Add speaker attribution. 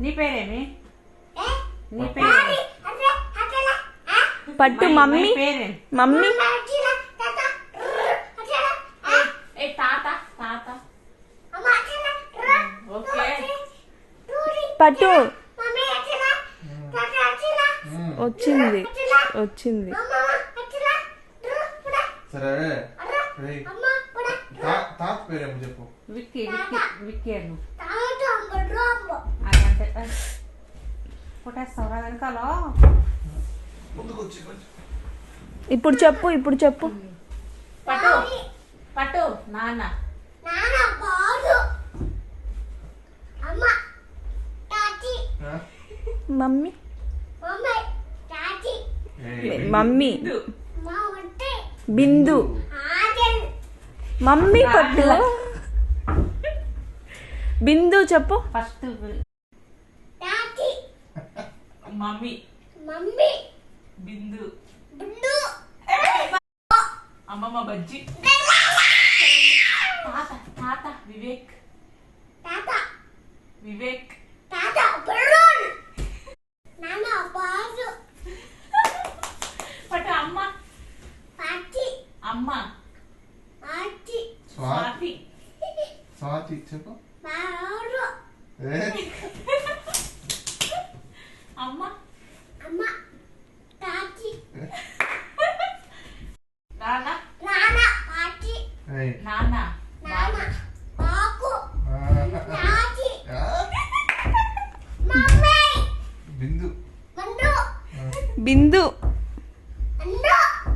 Speaker 1: నీ పేరేమి? నీ పేరు
Speaker 2: పట్టు. మమ్మీ మమ్మీ
Speaker 1: తాత తాత. ఓకే
Speaker 2: పట్టు. వచ్చింది వచ్చింది.
Speaker 3: సరే తాత పేరేమో చెప్పు.
Speaker 1: విక్కీ విక్కీ విక్కీ అను. కొట్టేస్తావురా వెనకాల.
Speaker 2: ఇప్పుడు చెప్పు ఇప్పుడు చెప్పు.
Speaker 1: పట్టు పట్టు. నాన్న
Speaker 2: మమ్మీ మమ్మీ బిందు. మమ్మీ పట్టు. బిందు చెప్పు
Speaker 1: ఫస్ట్. మమ్మీ బిందు. అమ్మమ్మ బజ్జి. తాత తాత వివేక్ వివేక్. పట్టు. అమ్మ అమ్మ స్వాతి
Speaker 3: స్వాతి చెప్పు.
Speaker 1: అమ్మ నాన్న నాన్న
Speaker 3: బిందు
Speaker 2: బిందు.